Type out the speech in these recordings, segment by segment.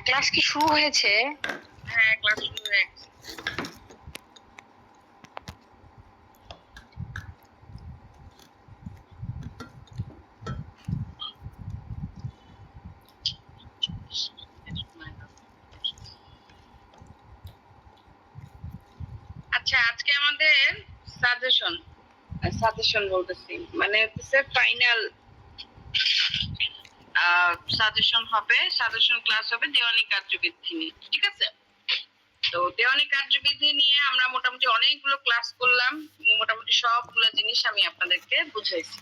Class কি শুরু হয়েছে? হ্যাঁ, ক্লাস শুরু হয়ে গেছে। আচ্ছা, আজকে আমাদের সাজেশন বলতেছি, মানে হচ্ছে ফাইনাল সাজেশন হবে, সাজেশন ক্লাস হবে দেওয়ানি কার্যবিধি নিয়ে। ঠিক আছে? তো দেওয়ানি কার্যবিধি নিয়ে আমরা মোটামুটি অনেকগুলো ক্লাস করলাম, মোটামুটি সবগুলো জিনিস আমি আপনাদেরকে বুঝাইছি।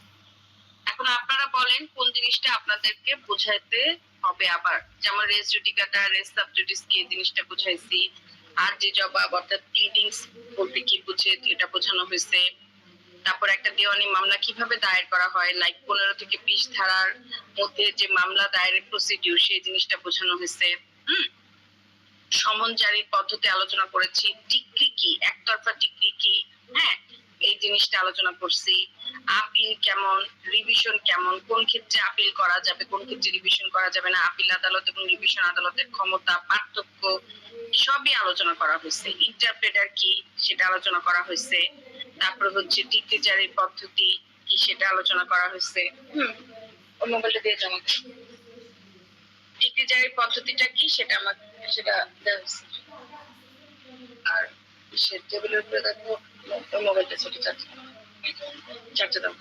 এখন আপনারা বলেন কোন জিনিসটা আপনাদেরকে বুঝাইতে হবে। আবার যেমন রেস জুডিকাটা, রেস সাবজুডিস কি জিনিসটা বুঝাইছি, আর যে জবাব অর্থাৎ প্লিডিংস বলতে কি বুঝে এটা বোঝানো হয়েছে। তারপর একটা দেওয়ানি মামলা কিভাবে দায়ের করা হয়, লাইক 15 থেকে 20 ধারার মধ্যে যে মামলা দায়েরের প্রসিডিউর সেই জিনিসটা বোঝানো হয়েছে। সমন জারির পদ্ধতি আলোচনা করেছি, ডিক্রি কি, একতরফা ডিক্রি কি, হ্যাঁ এই জিনিসটা আলোচনা করছি। আপিল কেমন, রিভিশন কেমন, কোন ক্ষেত্রে আপিল করা যাবে, কোন ক্ষেত্রে রিভিশন করা যাবে না, আপিল আদালত এবং রিভিশন আদালতের ক্ষমতা, পার্থক্য সবই আলোচনা করা হয়েছে। ইন্টারপ্রেটার কি সেটা আলোচনা করা হয়েছে। তারপর হচ্ছে ডিক্রি জারির পদ্ধতি কি সেটা আলোচনা করা হয়েছে। মোবাইলটা দিয়ে জমা ডিক্রি জারির পদ্ধতিটা কি সেটা আমাকে সেটা দেওয়া হয়েছে। আর সে টেবিলের উপরে দেখো মোবাইলটা ছোট চার্জে দাও,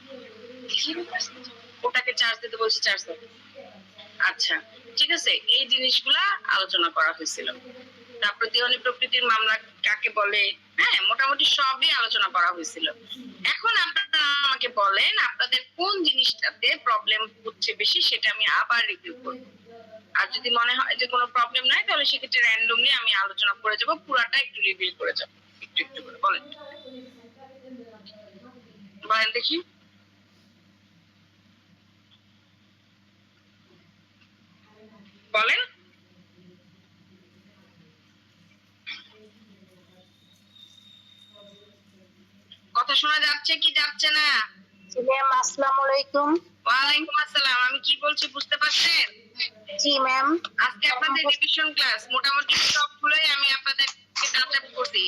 ওটাকে চার্জ দিতে বলছি, চার্জ দাও। আচ্ছা ঠিক আছে, এই জিনিসগুলা আলোচনা করা হয়েছিল। তারপর দেওয়ানি প্রকৃতির মামলা কাকে বলে, হ্যাঁ মোটামুটি সবই আলোচনা করা হয়েছিল। এখন আপনারা আমাকে বলেন আপনাদের কোন জিনিসটাতে প্রবলেম হচ্ছে বেশি, সেটা আমি আবার রিভিউ করবো। আর যদি মনে হয় যে কোনো প্রবলেম নাই তাহলে সেক্ষেত্রে র্যান্ডমলি আমি আলোচনা করে যাব, পুরাটা একটু রিভিল করে যাব একটু একটু করে। বলেন বলেন দেখি। বলেন কথা শোনা যাচ্ছে কি যাচ্ছে না? ম্যাম আসসালামু আলাইকুম। ওয়ালাইকুম আসসালাম। আমি কি বলছি বুঝতে পারছেন? জি ম্যাম। আজকে আপনাদের রিভিশন ক্লাস মোটামুটি সবগুলোই আমি আপনাদেরকে টাচ আপ করছি।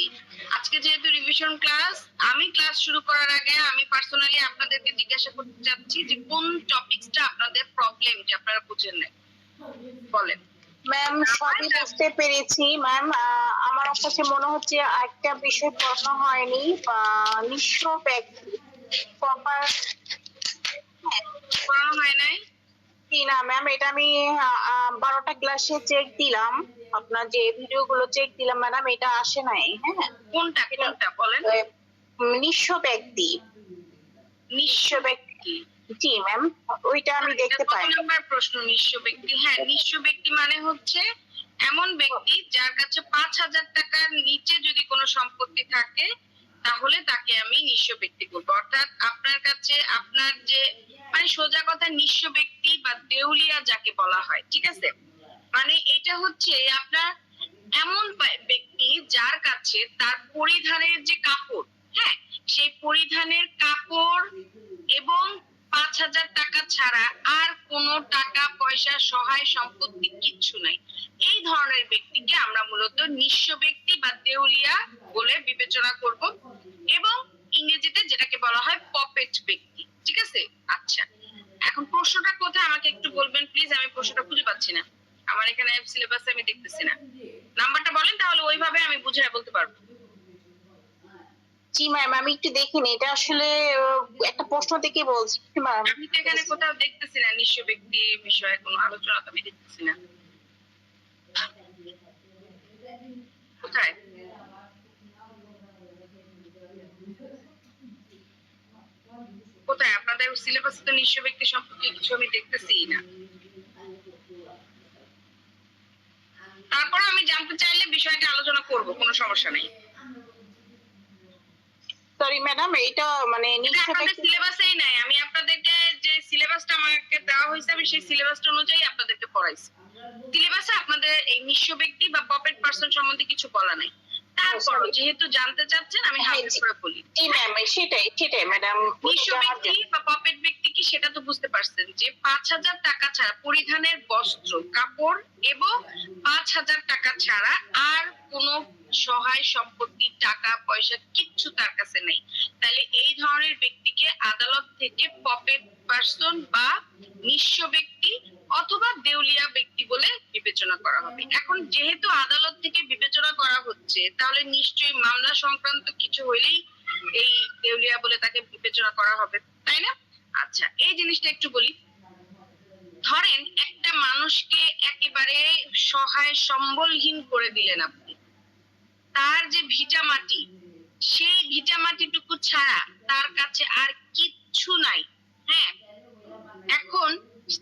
আজকে যেহেতু রিভিশন ক্লাস, আমি ক্লাস শুরু করার আগে আমি পার্সোনালি আপনাদেরকে জিজ্ঞাসা করতে চাচ্ছি যে কোন টপিকসটা আপনাদের প্রবলেম যে আপনারা বুঝেন না, বলেন। ম্যাম সবই বুঝতে পেরেছি ম্যাম। আমার কাছে মনে হচ্ছে একটা বিষয় পড়ানো হয়নি, নিঃস্ব ব্যক্তি প্রপার পড়ানো হয় নাই। না ম্যাম, এটা আমি 12টা ক্লাসে চেক দিলাম, আপনার যে ভিডিও গুলো চেক দিলাম ম্যাডাম, এটা আসে নাই। হ্যাঁ কোনটা কোনটা বলেন? নিঃস্ব ব্যক্তি। নিঃস্ব ব্যক্তি, জি ম্যাম, ওইটা আমি দেখতে পাই। কত নাম্বার প্রশ্ন? নিঃস্ব ব্যক্তি, হ্যাঁ নিঃস্ব ব্যক্তি মানে হচ্ছে এমন ব্যক্তি যার কাছে 5,000 টাকার নিচে যদি কোনো সম্পত্তি থাকে তাহলে তাকে আমি নিঃস্ব ব্যক্তি বলবো। অর্থাৎ আপনার কাছে আপনার যে মানে সোজা কথা নিঃস্ব ব্যক্তি বা দেউলিয়া যাকে বলা হয়, ঠিক আছে, মানে এটা হচ্ছে আপনার এমন ব্যক্তি যার কাছে তার পরিধানের যে কাপড়, হ্যাঁ সেই পরিধানের কাপড় এবং 5,000 টাকা ছাড়া আর কোনো টাকা পয়সা সহায় সম্পত্তি কিচ্ছু নাই, এই ধরনের ব্যক্তিকে আমরা মূলত নিঃস্ব ব্যক্তি বা দেউলিয়া বলে বিবেচনা করব, এবং ইংরেজিতে যেটাকে বলা হয় পপেট ব্যক্তি। ঠিক আছে? আচ্ছা এখন প্রশ্নটা কোথায় আমাকে একটু বলবেন প্লিজ, আমি প্রশ্নটা খুঁজে পাচ্ছি না, আমার এখানে সিলেবাসে আমি দেখতেছি না। নাম্বারটা বলেন তাহলে ওইভাবে আমি বুঝিয়ে বলতে পারবো। জি ম্যাম, আমি একটু দেখিনি, এটা আসলে একটা প্রশ্ন থেকে বলছি ম্যাম। আমি তো এখানে কোথাও দেখতেছি না নিঃস্ব ব্যক্তি বিষয়ে কোনো আলোচনা, তো আমি দেখতেছি না। কোথায়? কোথায় আপনাদের সিলেবাসে তো নিঃস্ব ব্যক্তি সম্পর্কে কিছু আমি দেখতেছি না। তারপর আমি জানতে চাইলে বিষয়টা আলোচনা করব, কোনো সমস্যা নেই। সরি ম্যাডাম, এটা মানে নিঃস্ব ব্যক্তি সিলেবাসেই নাই। আমি আপনাদেরকে যে সিলেবাসটা আমাকে দেওয়া হয়েছে আমি সেই সিলেবাসটা অনুযায়ী আপনাদেরকে পড়াইছি। সিলেবাসে আপনাদের এই নিঃস্ব ব্যক্তি বা পপেট পারসন সম্বন্ধে কিছু বলা নাই। তারপরও যেহেতু জানতে চাচ্ছেন আমি হ্যাঁ, হালকা জি। করে বলি। জি ম্যাম, সেটাই ম্যাডাম। নিঃস্ব ব্যক্তি বা পপেট ব্যক্তি কি সেটা তো বুঝতে পারছেন যে ৫,০০০ টাকা ছাড়া পরিধানের বস্ত্র, কাপড় এবং ৫,০০০ টাকা ছাড়া আর কোনো সহায় সম্পত্তি, টাকা পয়সা কিচ্ছু তার কাছে নেই। তাহলে এই ধরনের ব্যক্তিকে আদালত থেকে পপেট পার্সন বা নিঃস্ব ব্যক্তি অথবা দেউলিয়া ব্যক্তি বলে বিবেচনা করা হবে। এখন যেহেতু আদালত থেকে বিবেচনা করা হচ্ছে, তাহলে নিশ্চয়ই মামলা সংক্রান্ত কিছু হইলেই এই দেউলিয়া বলে তাকে বিবেচনা করা হবে, তাই না? আচ্ছা, এই জিনিসটা একটু বলি। ধরেন একটা মানুষকে একেবারে সহায় সম্বলহীন করে দিলেন আপনি। তার যে ভিটা মাটি, সেই ভিটা মাটিটুকু ছাড়া তার কাছে আর কিচ্ছু নাই। হ্যাঁ, এখন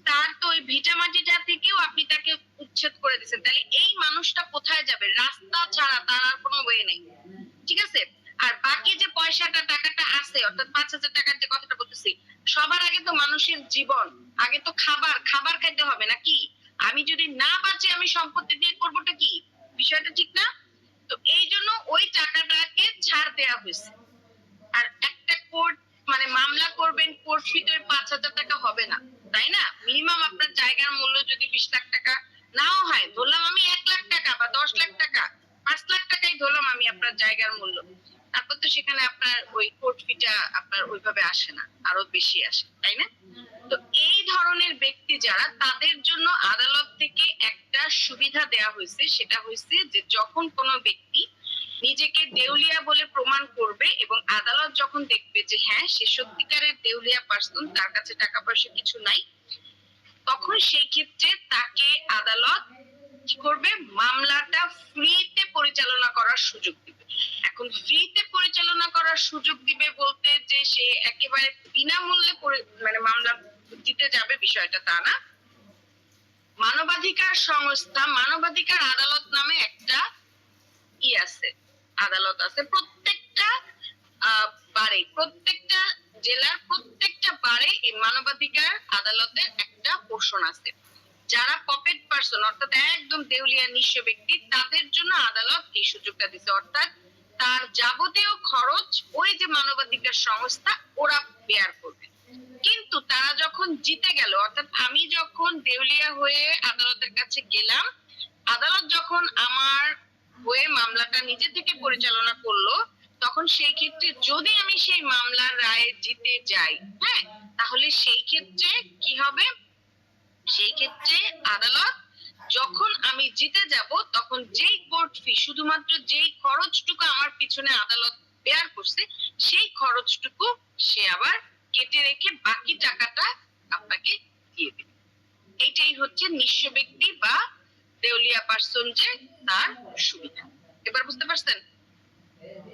তার তো ওই ভিটা মাটিটা থেকেও আপনি তাকে উচ্ছেদ করে দিচ্ছেন, তাহলে এই মানুষটা কোথায় যাবে? রাস্তা ছাড়া তার আর কোনো ওয়ে নেই, ঠিক আছে? আর বাকি যে পয়সাটা টাকাটা আছে, অর্থাৎ ৫,০০০ টাকার যে কথাটা বলতেছি, সবার আগে তো মানুষের জীবন, আগে তো খাবার খাইতে হবে নাকি? আমি যদি না বাঁচি আমি সম্পত্তি দিয়ে করবোটা কি? বিষয়টা ঠিক না? তো এই জন্য ওই টাকাটাকে ছাড় দেওয়া হয়েছে। আর একটা কোর্ট মানে মামলা করবেন, কোর্ট ফি তো ৫,০০০ টাকা হবে না, তাই না? মিনিমাম আপনার জায়গার মূল্য যদি ২০ লাখ টাকা নাও হয়, ধরলাম আমি ১ লাখ টাকা বা ১০ লাখ টাকা, ৫ লাখ টাকাই ধরলাম আমি আপনার জায়গার মূল্য, তারপর তো সেখানে আপনার ওই কোর্ট ফিটা আপনার ওইভাবে আসে না, আরো বেশি আসে, তাই না? তো এই ধরনের ব্যক্তি যারা, তাদের জন্য আদালত থেকে একটা সুবিধা দেয়া হয়েছে, সেটা হয়েছে যে যখন কোনো ব্যক্তি নিজেকে দেউলিয়া বলে প্রমাণ করবে এবং আদালত যখন দেখবে যে হ্যাঁ সে সত্যিকারের দেউলিয়া পার্সন, তার কাছে টাকা পয়সা কিছু নাই, তখন সেই ক্ষেত্রে তাকে আদালত কি করবে? মামলাটা ফ্রিতে পরিচালনা করার সুযোগ দিবে। এখন ফ্রিতে পরিচালনা করার সুযোগ দিবে বলতে যে সে একেবারে বিনামূল্যে মানে মামলা দিতে যাবে, বিষয়টা তা না। মানবাধিকার সংস্থা, মানবাধিকার আদালত নামে একটা আছে, আদালত আছে প্রত্যেকটা বারে, প্রত্যেকটা জেলার প্রত্যেকটা বারে এই মানবাধিকার আদালতের একটা পোর্শন আছে। যারা পপেট পার্সন, অর্থাৎ একদম দেউলিয়া নিঃস্ব ব্যক্তি, তাদের জন্য আদালত এই সুযোগটা দিচ্ছে, অর্থাৎ তার যাবতীয় খরচ ওই যে মানবাধিকার সংস্থা ওরা বেয়ার করবে। কিন্তু তারা যখন জিতে গেল, অর্থাৎ আমি যখন দেউলিয়া হয়ে আদালতের কাছে গেলাম, আদালত যখন আমার হয়ে মামলাটা নিজে থেকে পরিচালনা করলো, তখন সেই ক্ষেত্রে যদি আমি সেই মামলার রায়ে জিতে যাই, হ্যাঁ, তাহলে সেই ক্ষেত্রে কি হবে? সেই ক্ষেত্রে আদালত যখন আমি জিতে যাব, তখন যেই কোর্ট ফি, শুধুমাত্র যেই খরচটুকু আমার পিছনে আদালত বেয়ার করছে, সেই খরচটুকু সে আবার কেটে রেখে বাকি টাকাটা আপনাকে দিয়ে দেবে। এইটাই হচ্ছে নিঃস্ব ব্যক্তি বা দেউলিয়া পার্সন যে তার সুবিধা। এবার বুঝতে পারছেন?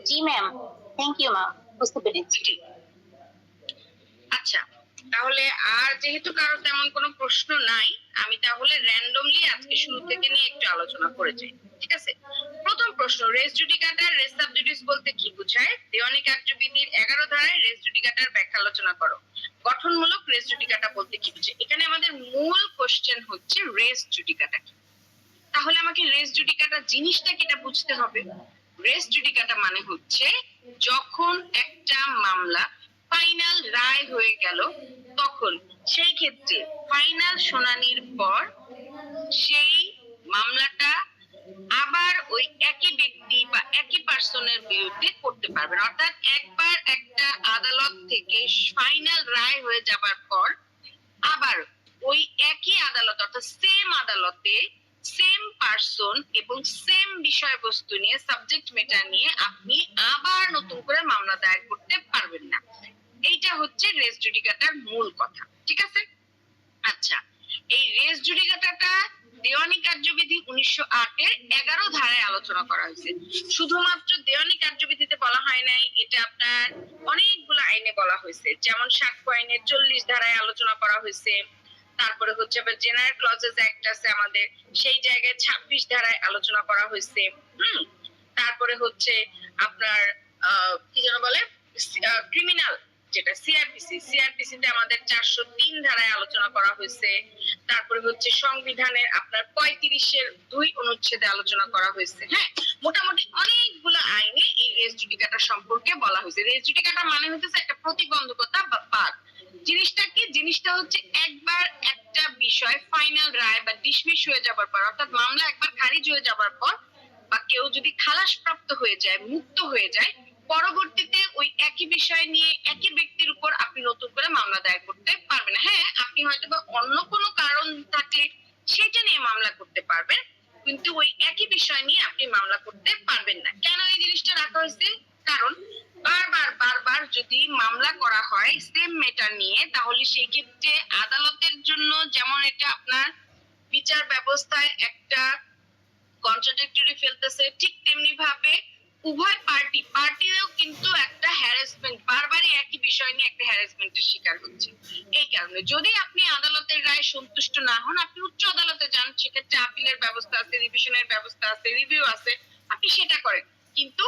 জি ম্যাম, থ্যাংক ইউ ম্যাম, বুঝতে পেরেছি। আচ্ছা, তাহলে আর যেহেতু কারো তেমন কোনো প্রশ্ন নাই, আমি তাহলে র্যান্ডমলি আজকে শুরু থেকে নিয়ে একটু আলোচনা করে যাই, ঠিক আছে? প্রথম প্রশ্ন, রেস জুডিকাটার রেস সাবজুডিস বলতে কি বোঝায়? দেওয়ানি কার্যবিধির ১১ ধারায় রেস জুডিকাটার ব্যাখ্যা আলোচনা করো। গঠনমূলক রেস জুডিকাটা বলতে কি বোঝায়? এখানে আমাদের মূল কোশ্চেন হচ্ছে রেস জুডিকাটা কি। তাহলে আমাকে রেস জুডিকাটা জিনিসটা কি এটা বুঝতে হবে। রেস জুডিকাটা মানে হচ্ছে যখন একটা মামলা ফাইনাল রায় হয়ে গেল, তখন সেই ক্ষেত্রে ফাইনাল শুনানির পর সেই মামলাটা আবার ওই একই ব্যক্তি বা একই পার্সনের বিরুদ্ধে করতে পারবেন। অর্থাৎ একবার একটা আদালত থেকে ফাইনাল রায় হয়ে যাবার পর আবার ওই একই আদালত, অর্থাৎ সেম আদালতে সেম পার্সন এবং সেম বিষয়বস্তু নিয়ে, সাবজেক্ট ম্যাটার নিয়ে আপনি আবার নতুন করে মামলা দায়ের করতে পারবেন না। এইটা হচ্ছে রেস জুডিকাটার মূল কথা, ঠিক আছে? আচ্ছা, এই রেস জুডিকাটাটা দেওয়ানি কার্যবিধি ১৯০৮ এর ১১ ধারায় আলোচনা করা হয়েছে। শুধুমাত্র দেওয়ানি কার্যবিধিতে বলা হয় নাই, এটা আপনার অনেকগুলো আইনে বলা হয়েছে। যেমন সাক্ষ্য আইনের ৪০ ধারায় আলোচনা করা হয়েছে, তারপরে হচ্ছে আবার জেনারেল ক্লজেস অ্যাক্ট আছে আমাদের, সেই জায়গায় ২৬ ধারায় আলোচনা করা হয়েছে। তারপরে হচ্ছে আপনার কি যেন বলে, ক্রিমিনাল যেটা সিআরপিসি তে আমাদের ৪০৩ ধারায় আলোচনা করা হয়েছে। তারপরে হচ্ছে সংবিধানের আপনার ৩৫-এর ২ অনুচ্ছেদে আলোচনা করা হয়েছে। হ্যাঁ, মোটামুটি অনেকগুলো আইনে এই রেস জুডিকাটা সম্পর্কে বলা হয়েছে। রেস জুডিকাটা মানে হচ্ছে একটা প্রতিবন্ধকতা বা বাদ। জিনিসটা কি? জিনিসটা হচ্ছে একবার একটা বিষয় ফাইনাল রায় বা ডিসমিস হয়ে যাবার পর, অর্থাৎ মামলা একবার খারিজ হয়ে যাবার পর বা কেউ যদি খালাস প্রাপ্ত হয়ে যায়, মুক্ত হয়ে যায়, পরবর্তীতে ওই একই বিষয় নিয়ে একই ব্যক্তির উপর আপনি নতুন করে মামলা দায়ের করতে পারবেন না। হ্যাঁ, আপনি হয়তো বা অন্য কোনো কারণ থাকলে সেটা নিয়ে মামলা করতে পারবেন, কিন্তু ওই একই বিষয় নিয়ে আপনি মামলা করতে পারবেন না। কেন এই জিনিসটা রাখা হয়েছে? কারণ বারবার যদি মামলা করা হয় সেম ম্যাটার নিয়ে, তাহলে সেই ক্ষেত্রে আদালতের জন্য যেমন এটা আপনার বিচার ব্যবস্থায় একটা কন্ট্রাডিক্টরি ফেলতেছে, ঠিক তেমনি ভাবে উভয় পার্টিও কিন্তু একটা হ্যারাসমেন্ট, বারবারই একই বিষয় নিয়ে একটা হ্যারাসমেন্টের শিকার হচ্ছে। এই কারণে যদি আপনি আদালতের রায়ে সন্তুষ্ট না হন, আপনি উচ্চ আদালতে যান, সেক্ষেত্রে আপিলের ব্যবস্থা আছে, রিভিশনের ব্যবস্থা আছে, রিভিউ আছে, আপনি সেটা করেন, কিন্তু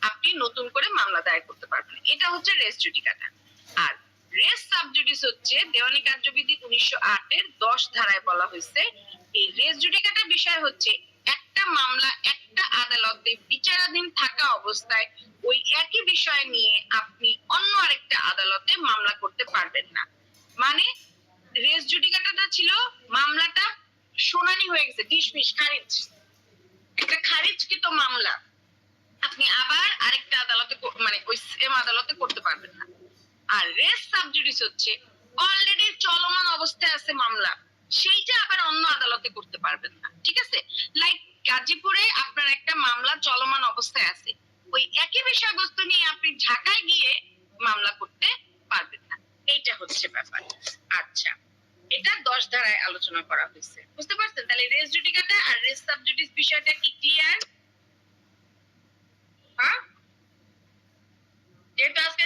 আপনি নতুন করে মামলা দায়ের করতে পারবেন। এটা হচ্ছে রেস জুডিকাটা। আর রেস সাবজুডিস হচ্ছে দেওয়ানি কার্যবিধি 1908 এর 10 ধারায় বলা হয়েছে। এই রেস জুডিকাটার বিষয় হচ্ছে একটা মামলা একটা আদালতে বিচারাধীন থাকা অবস্থায় ওই একই বিষয় নিয়ে আপনি অন্য আরেকটা আদালতে মামলা করতে পারবেন না। মানে রেস জুডিকাটাটা ছিল মামলাটা শুনানি হয়ে গেছে, ডিসমিস, খারিজ, একটা খারিজকৃত মামলা আপনি আবার আরেকটা আদালতে মানে ওই সেম আদালতে করতে পারবেন না। আর রেস সাবজুডিস হচ্ছে অলরেডি চলমান অবস্থায় আছে মামলা, সেইটা আবার অন্য আদালতে করতে পারবেন না। ঠিক আছে? লাইক গাজীপুরে আপনার একটা মামলা চলমান অবস্থায় আছে, ওই একই বিষয়বস্তু নিয়ে আপনি ঢাকায় গিয়ে মামলা করতে পারবেন না। এইটা হচ্ছে ব্যাপার। আচ্ছা, এটা 10 ধারায় আলোচনা করা হয়েছে, বুঝতে পারছেন? তাহলে রেস জুডিকাটা আর রেস সাবজুডিস বিষয়টা কি ক্লিয়ার? হ্যাঁ, যেহেতু আজকে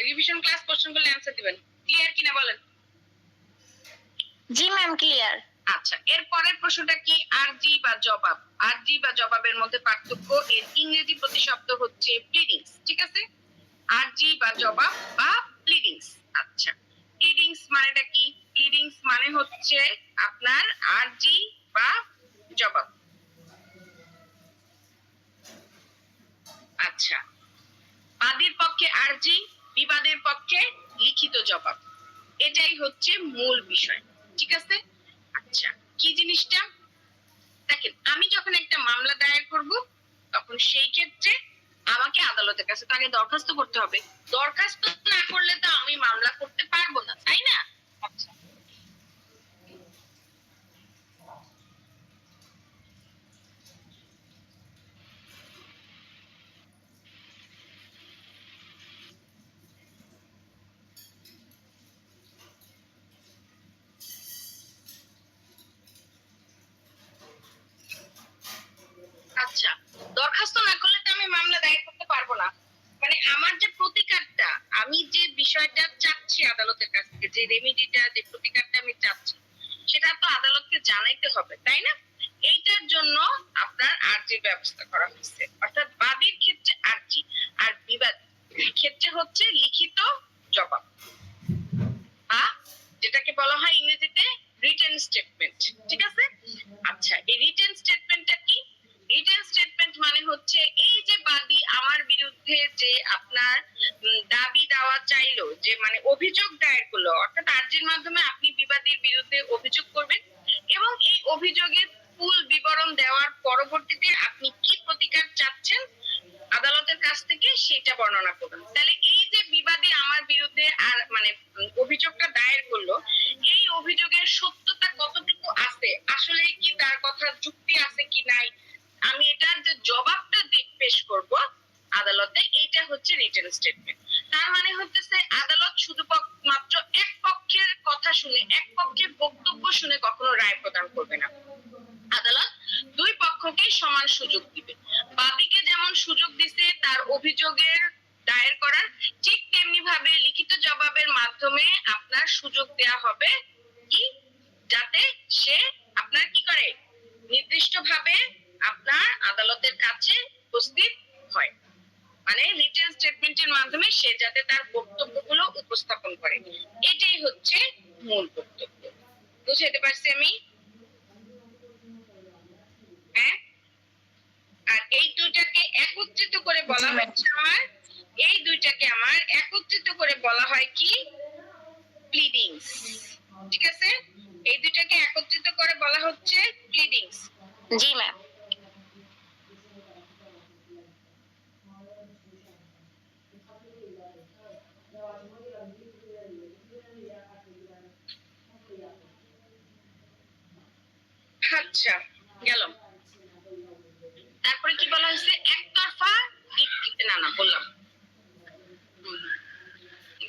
রিভিশন ক্লাস, কোশ্চেন গুলো অ্যানসার দিবেন, ক্লিয়ার কিনা বলেন? জি ম্যাম, ক্লিয়ার। আচ্ছা, এর পরের প্রশ্নটা কি? আরজি বা জবাব। আরজি বা জবাবের মধ্যে পার্থক্য, এর ইংরেজি প্রতিশব্দ হচ্ছে প্লিডিংস। ঠিক আছে? আরজি বা জবাব বা প্লিডিংস। আচ্ছা, প্লিডিংস মানেটা কি? প্লিডিংস মানে হচ্ছে আপনার আরজি বা জবাব। আচ্ছা, বাদীর পক্ষে আরজি, বিবাদের পক্ষে লিখিত জবাব, এটাই হচ্ছে মূল বিষয়। ঠিক আছে? আচ্ছা, কি জিনিসটা? দেখেন, আমি যখন একটা মামলা দায়ের করব, তখন সেই ক্ষেত্রে আমাকে আদালতের কাছে তাকে দরখাস্ত করতে হবে। দরখাস্ত না করলে তো আমি মামলা করতে পারবো না, তাই না? আচ্ছা, আচ্ছা, দরখাস্ত না করলে তো আমি মামলা দায়ের করতে পারবো না। মানে আমার যে প্রতিকারটা, আমি যে বিষয়টা চাচ্ছি আদালতের কাছ থেকে, যে রেমিডিটা, যে প্রতিকারটা আমি চাচ্ছি, সেটা তো আদালতকে জানাইতে হবে, তাই না? এইটার জন্য আপনার আর্জির ব্যবস্থা করা হয়েছে, অর্থাৎ বাদীর ক্ষেত্রে আর্জি আর বিবাদ ক্ষেত্রে হচ্ছে লিখিত জবাব, বা যেটাকে বলা হয় ইংরেজিতে রিটেন স্টেটমেন্ট। ঠিক আছে? আচ্ছা, এই রিটেন স্টেটমেন্টটা কি? রিটেন স্টেটমেন্ট মানে হচ্ছে এই যে বাদী আমার বিরুদ্ধে যে আপনার দাবি দাওয়া চাইলো, যে মানে অভিযোগ দায়ের করলো, অর্থাৎ আর্জির মাধ্যমে আপনি বিবাদীর বিরুদ্ধে অভিযোগ করবেন এবং এই অভিযোগের ফুল বিবরণ দেওয়ার পরবর্তীতে আপনি কি প্রতিকার চাচ্ছেন আদালতের কাছ থেকে সেটা বর্ণনা করবেন। তাহলে এই যে বিবাদী আমার বিরুদ্ধে আর মানে অভিযোগটা দায়ের করলো, এই অভিযোগের সত্যতা কতটুকু আছে, আসলে কি তার কথা যুক্তি আছে কি নাই, আমি এটার যে জবাবটা পেশ করব আদালতে, এইটা হচ্ছে রিটেন স্টেটমেন্ট। তার মানে হচ্ছে আদালত শুধু মাত্র এক পক্ষের কথা শুনে, এক পক্ষের বক্তব্য শুনে কখনো রায় প্রদান করবে না। আদালত দুই পক্ষকে সমান সুযোগ দিবে। বাদীকে যেমন সুযোগ দিছে তার অভিযোগের দায়ের করার, ঠিক তেমনি ভাবে লিখিত জবাবের মাধ্যমে আপনার সুযোগ দেয়া হবে কি, যাতে সে আপনার কি করে, নির্দিষ্টভাবে আপনার আদালতের কাছে উপস্থিত হয়। মানে রিটেন স্টেটমেন্টের মাধ্যমে সে যাতে তার বক্তব্যগুলো উপস্থাপন করে, এটাই হচ্ছে মূল বক্তব্য। বুঝাতে পারছি আমি? হ্যাঁ। আর এই তো দুইটাকে একত্রিত করে বলা হচ্ছে আমার, এই দুইটাকে আমার একত্রিত করে বলা হয় কি প্লিডিংস। ঠিক আছে, এই দুইটাকে একত্রিত করে বলা হচ্ছে প্লিডিংস। জি ম্যাম। আচ্ছা গেল। তারপরে কি বলা হয়েছে, একতরফা না না বললাম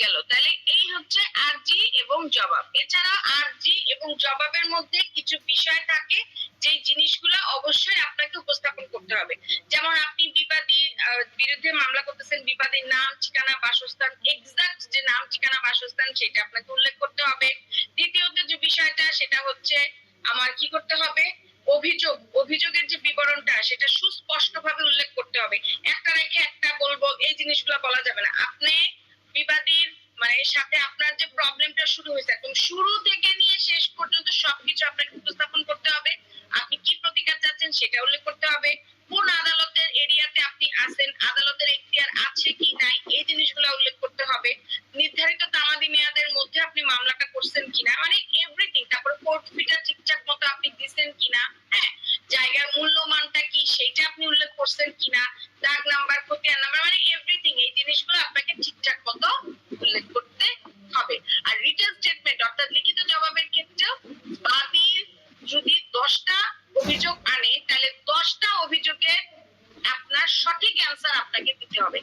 গেল। তাহলে এই হচ্ছে আরজি এবং জবাব। এছাড়া আরজি এবং জবাবের মধ্যে কিছু বিষয় থাকে যে জিনিসগুলো অবশ্যই আপনাকে উপস্থাপন করতে হবে। যেমন আপনি বিবাদীর বিরুদ্ধে মামলা করতেছেন, বিবাদীর নাম ঠিকানা বাসস্থান, এক্সাক্ট যে নাম ঠিকানা বাসস্থান সেটা আপনাকে উল্লেখ করতে হবে। দ্বিতীয়ত যে বিষয়টা সেটা হচ্ছে আমার কি করতে হবে, অভিযোগের যে বিবরণটা সেটা সুস্পষ্টভাবে উল্লেখ করতে হবে। একটা রেখে একটা বলবো এই জিনিসগুলো বলা যাবে না। আপনি বিবাদীর মানে সাথে আপনার যে প্রবলেমটা শুরু হয়েছে একদম শুরু থেকে নিয়ে শেষ পর্যন্ত সবকিছু আপনাকে উপস্থাপন করতে হবে। আপনি কি প্রতিকার চাচ্ছেন সেটা উল্লেখ করতে হবে। কোন আদালতের এরিয়াতে আপনি আছেন, আদালতের এখতিয়ার আছে কি নাই এই জিনিসগুলো উল্লেখ করতে হবে। নির্ধারিত তামাদি মেয়াদের মধ্যে আপনি মামলাটা করছেন কিনা, মানে এভরিথিং। তারপর কোর্ট ফিটা ঠিকঠাক মতো আপনি দিচ্ছেন কিনা, হ্যাঁ, জায়গার মূল্যমানটা কি সেটা আপনি উল্লেখ করছেন কিনা, দাগ নাম্বার খতিয়ান নাম্বার, মানে এভরিথিং এই জিনিসগুলো আপনাকে ঠিকঠাক মতো উল্লেখ করতে হবে। আর রিটেন স্টেটমেন্ট অর্থাৎ লিখিত জবাবের ক্ষেত্রেও বাদী যদি 10টা অভিযোগ আনে তাহলে 10টা অভিযোগের আপনার সঠিক অ্যান্সার আপনাকে দিতে হবে।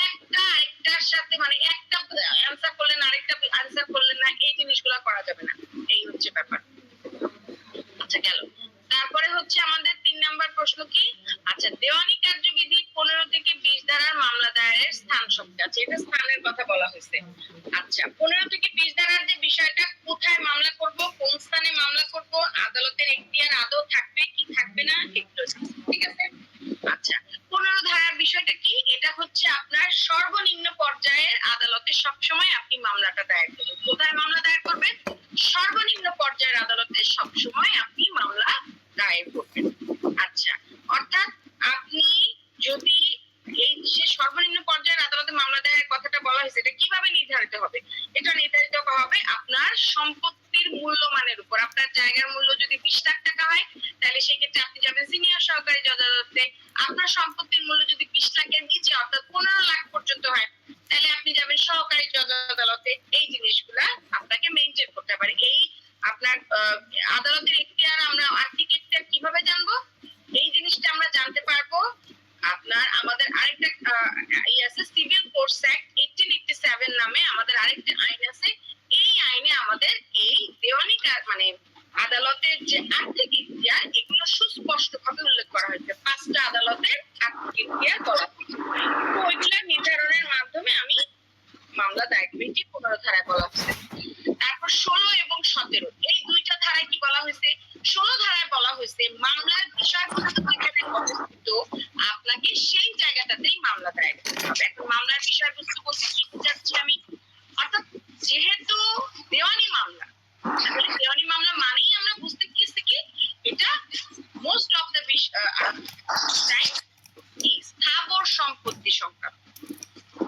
একটা আরেকটার সাথে মানে একটা অ্যান্সার করলেন আরেকটা অ্যান্সার করলেন না, এই জিনিসগুলো করা যাবে না। এই হচ্ছে ব্যাপার। আচ্ছা গেল। তারপরে হচ্ছে আমাদের 3 নাম্বার প্রশ্ন কি, আচ্ছা দেওয়ানি কার্যবিধি 15 থেকে 20 ধারার মামলা দায়েরের স্থান শব্দ আছে, এটা স্থানের কথা বলা হয়েছে। আচ্ছা 15 থেকে 20 ধারার যে বিষয়টা, কোথায় মামলা করব, কোন স্থানে মামলা করব, আদালতের এখতিয়ার আদৌ থাকবে কি থাকবে না একটু, ঠিক আছে। আচ্ছা 15 ধারার বিষয়টা কি, এটা হচ্ছে আপনার সর্বনিম্ন পর্যায়ের আদালতে সবসময় আপনি মামলাটা দায়ের করবেন। কোথায় মামলা দায়ের করবেন, সর্বনিম্ন পর্যায়ের আদালতে সবসময় আপনি মামলা দায়ের করবেন। আচ্ছা অর্থাৎ আপনি যদি এই যে সর্বনিম্ন পর্যায়ের আদালতে মামলা দায়ের কথাটা বলা হয়েছে, এটা কিভাবে নির্ধারিত হবে, এটা নির্ধারিত হবে আপনার সম্পত্তির মূল্যমানের উপর। আপনার জায়গার মূল্য যদি 20 লাখ টাকা হয় তাহলে সেক্ষেত্রে আপনি যাবেন সিনিয়র সহকারী জজ আদালতে। আপনার সম্পত্তির মূল্য যদি 20 লাখের নিচে অর্থাৎ 15 লাখ পর্যন্ত হয় তাহলে আপনি যাবেন সহকারী জজ আদালতে। এই জিনিসগুলা আপনাকে মেইনটেইন করতে পারে। এই আপনার আদালতের এখতিয়ার আমরা আর্থিক এখতিয়ার কিভাবে জানবো, এই জিনিসটা আমরা জানতে পারবো আপনার আমাদের আরেকটা আছে সিভিল কোর্টস অ্যাক্ট 1887 নামে আমাদের আরেকটা আইন আছে। এই আইনে আমাদের এই দেওয়ানি মানে আদালতের যে আর্থিক এখতিয়ার এগুলো সুস্পষ্টভাবে উল্লেখ করা হয়েছে। 5টা আদালতের আর্থিক এখতিয়ার বলা হয়েছে। তো ওইগুলা নির্ধারণের মাধ্যমে আমি মামলা দায়ের করি, 15 ধারায় বলা হয়েছে। তারপর 16 এবং 17 এই দুইটা ধারায় কি বলা হয়েছে, 16 ধারায় বলা হয়েছে মামলার বিষয়বস্তু যেখানে অবস্থিত আপনাকে সেই জায়গাটাতেই মামলা দায়ের করতে হবে। এখন মামলার বিষয়বস্তু বলতে কি বোঝাচ্ছি আমি, অর্থাৎ যেহেতু দেওয়ানি মামলা, তাহলে দেওয়ানি মামলা মানেই আমরা বুঝতে গিয়েছি কি এটা মোস্ট অফ দ্য টাইম স্থাবর সম্পত্তি সংক্রান্ত।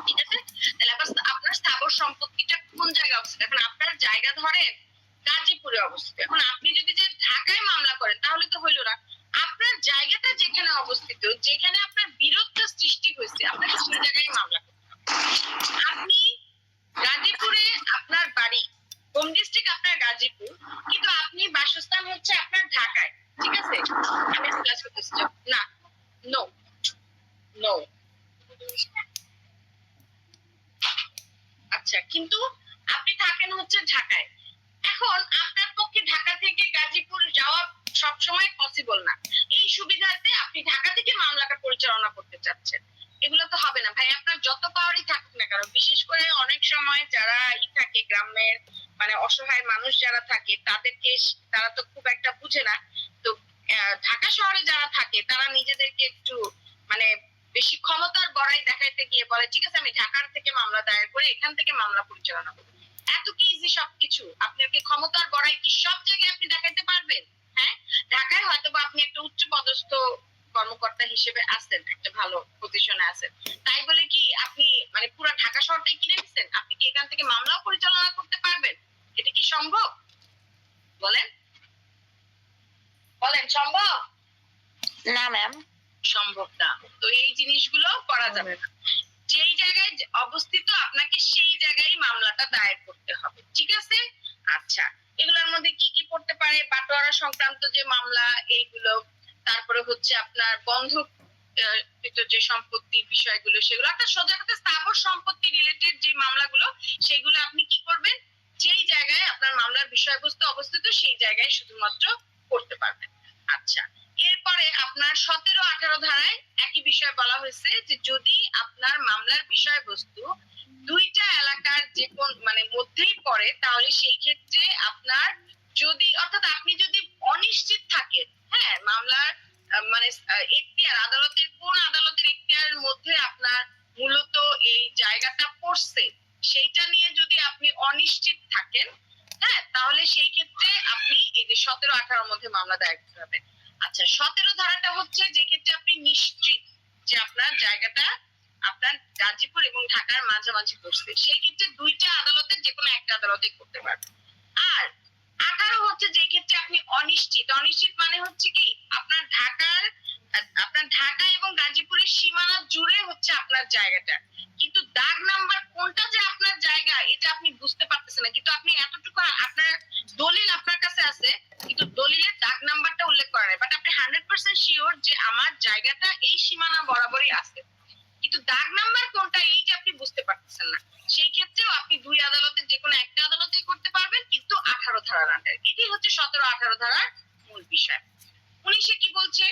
ঠিক আছে, তাহলে আপনার স্থাবর সম্পত্তিটা কোন জায়গায় অবস্থিত, এখন আপনার জায়গা ধরেন গাজীপুরে অবস্থিত। এখন আপনি যদি যে ঢাকায় মামলা করেন তাহলে তো হইল না। আপনার জায়গাটা যেখানে অবস্থিত, যেখানে আপনার বিরোধটা সৃষ্টি হয়েছে, আপনাকে সেই জায়গায় মামলা করতে হবে। আপনি গাজীপুরে আপনার বাড়ি, হোম ডিস্ট্রিক্ট আপনার গাজীপুর, কিন্তু আপনি বাসস্থান হচ্ছে আপনার ঢাকায়, ঠিক আছে। আমি ক্লাস করতেছি না, নো নো। আচ্ছা কিন্তু আপনি থাকেন হচ্ছে ঢাকায়। এখন আপনার পক্ষে ঢাকা থেকে গাজীপুর যাওয়া সবসময় পসিবল না। এই সুবিধাতে আপনি ঢাকা থেকে মামলাটা পরিচালনা করতে চাচ্ছেন, এগুলো তো হবে না ভাই। আপনার যত পাওয়ারই থাকুক না কারণ, বিশেষ করে অনেক সময় যারা থাকে গ্রামের মানে অসহায় মানুষ যারা থাকে তাদেরকে তারা তো খুব একটা বুঝে না। তো ঢাকা শহরে যারা থাকে তারা নিজেদেরকে একটু মানে বেশি ক্ষমতার বড়াই দেখাইতে গিয়ে বলে ঠিক আছে আমি ঢাকার থেকে মামলা দায়ের করে এখান থেকে মামলা পরিচালনা করবো। এত কি ইজি সবকিছু? আপনাকে ক্ষমতার বড়াই কি সব জায়গায় আপনি দেখাইতে পারবেন? হ্যাঁ, ঢাকায় হয়তো বা আপনি একটা উচ্চ পদস্থ কর্মকর্তা হিসেবে আছেন একটা ভালো সবসময় আছেন, তাই বলে কি আপনি মানে পুরো ঢাকা শহরটাই কিনে নিছেন? আপনি কি এখান থেকে মামলাও পরিচালনা করতে পারবেন? এটা কি সম্ভব? বলেন বলেন, সম্ভব? না ম্যাম। সম্ভব না। তো এই জিনিসগুলো করা যাবে না। যেই জায়গায় অবস্থিত আপনাকে সেই জায়গায় মামলাটা দায়ের করতে হবে, ঠিক আছে? আচ্ছা, এগুলোর মধ্যে কি কি পড়তে পারে? বাটোয়ারা সংক্রান্ত যে মামলা এইগুলো, তারপরে হচ্ছে আপনার বন্ধক যে সম্পত্তির বিষয়গুলো, সেগুলো অর্থাৎ সোজা কথা স্থাবর সম্পত্তি রিলেটেড যে মামলাগুলো, সেগুলো আপনি কি করবেন, যেই জায়গায় আপনার মামলার বিষয়বস্তু অবস্থিত সেই জায়গায় শুধুমাত্র করতে পারবেন। আচ্ছা, এরপরে আপনার 17-18 ধারায় একই বিষয় বলা হয়েছে যে যদি আপনার মামলার বিষয়বস্তু দুইটা এলাকার যে কোন মানে মধ্যেই পড়ে, তাহলে সেই ক্ষেত্রে আপনার যদি অর্থাৎ আপনি যদি অনিশ্চিত থাকেন, হ্যাঁ, মামলার মানে এখতিয়ার আদালতের কোন আদালতের এখতিয়ারের মধ্যে আপনার মূলত এই জায়গাটা পড়ছে সেইটা নিয়ে যদি আপনি অনিশ্চিত থাকেন, হ্যাঁ, তাহলে সেই ক্ষেত্রে আপনি এই যে 17-18 মধ্যে মামলা দায়ের করতে হবে। আচ্ছা, 17 ধারাটা হচ্ছে যে ক্ষেত্রে আপনি নিশ্চিত যে আপনার জায়গাটা আপনার গাজীপুর এবং ঢাকার মাঝামাঝি পড়ছে, সেই ক্ষেত্রে দুইটা আদালতের যে কোনো একটা আদালতে করতে পারবেন। আর 18 হচ্ছে যে ক্ষেত্রে আপনি অনিশ্চিত, অনিশ্চিত মানে হচ্ছে কি আপনার ঢাকা এবং গাজীপুরের সীমানা জুড়ে হচ্ছে আপনার জায়গাটা, কিন্তু দাগ নাম্বার কোনটা যে আপনার জায়গা এটা আপনি বুঝতে পারতেছেন না, কিন্তু আপনি এতটুকু আপনার দলিল আপনার কাছে আছে, কিন্তু দলিলের দাগ নাম্বারটা উল্লেখ করা নাই, বাট আপনি 100% শিওর যে আমার জায়গাটা এই সীমানা বরাবরই আছে, কিন্তু দাগ নাম্বার কোনটা এইটা আপনি বুঝতে পারতেছেন না, সেই ক্ষেত্রেও আপনি দুই আদালতের যে কোনো একটা আদালতেই করতে পারবেন, কিন্তু 18 ধারার আন্ডারে। এটি হচ্ছে 17-18 ধারার মূল বিষয়। 19-এ কি বলছে?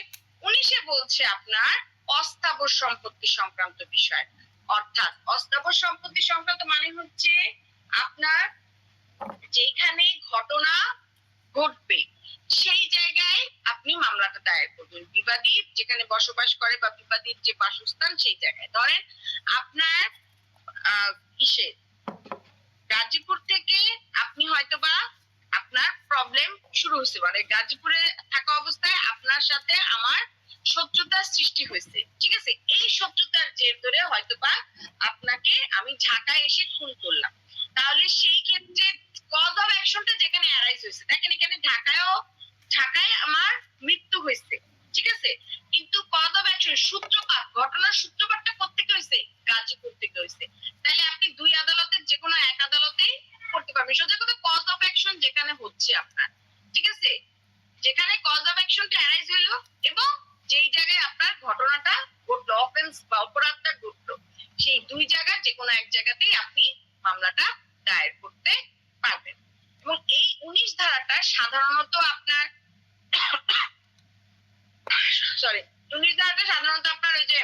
19-এ বলছে আপনার অস্থাবর সম্পত্তি সংক্রান্ত বিষয়, অর্থাৎ অস্থাবর সম্পত্তি সংক্রান্ত মানে হচ্ছে আপনার যেখানে ঘটনা ঘটবে সেই জায়গায় আপনি মামলাটা দায়ের করবেন, বিবাদী যেখানে বসবাস করে বা বিবাদীর যে বাসস্থান সেই জায়গায়। ধরেন আপনার ইসে গাজীপুর থেকে আপনি হয়তোবা আপনার প্রবলেম শুরু হয়েছে, মানে গাজীপুরে থাকা অবস্থায় আপনার সাথে আমার শত্রুতার সৃষ্টি হয়েছে, ঠিক আছে? এই শত্রুতার জের ধরে হয়তোবা আপনাকে আমি ঢাকায় এসে খুন করলাম, তাহলে সেই ক্ষেত্রে কজ অফ অ্যাকশনটা যেখানে অ্যারাইজ হয়েছে, দেখেন এখানে ঢাকায় আমার মৃত্যু হয়েছে, ঠিক আছে, কিন্তু কজ অফ অ্যাকশন সূত্রপাত, ঘটনার সূত্রপাতটা কোত্থেকে হয়েছে? গাজীপুর থেকে হয়েছে। তাহলে আপনি দুই আদালতের যে কোনো এক আদালতেই করতে পারবেন, সোজা কথা কজ অফ অ্যাকশন যেখানে হচ্ছে আপনার, ঠিক আছে, যেখানে কজ অফ অ্যাকশনটা অ্যারাইজ হইলো এবং যেই জায়গায় আপনার ঘটনাটা ঘটলো, অফেন্স বা অপরাধটা ঘটলো, সেই দুই জায়গার যে কোনো এক জায়গাতেই আপনি মামলাটা দায়ের করতে পারবেন। এবং এই 19 ধারাটা সাধারণত আপনার সরি 19 ধারাটা সাধারণত আপনার ওই যে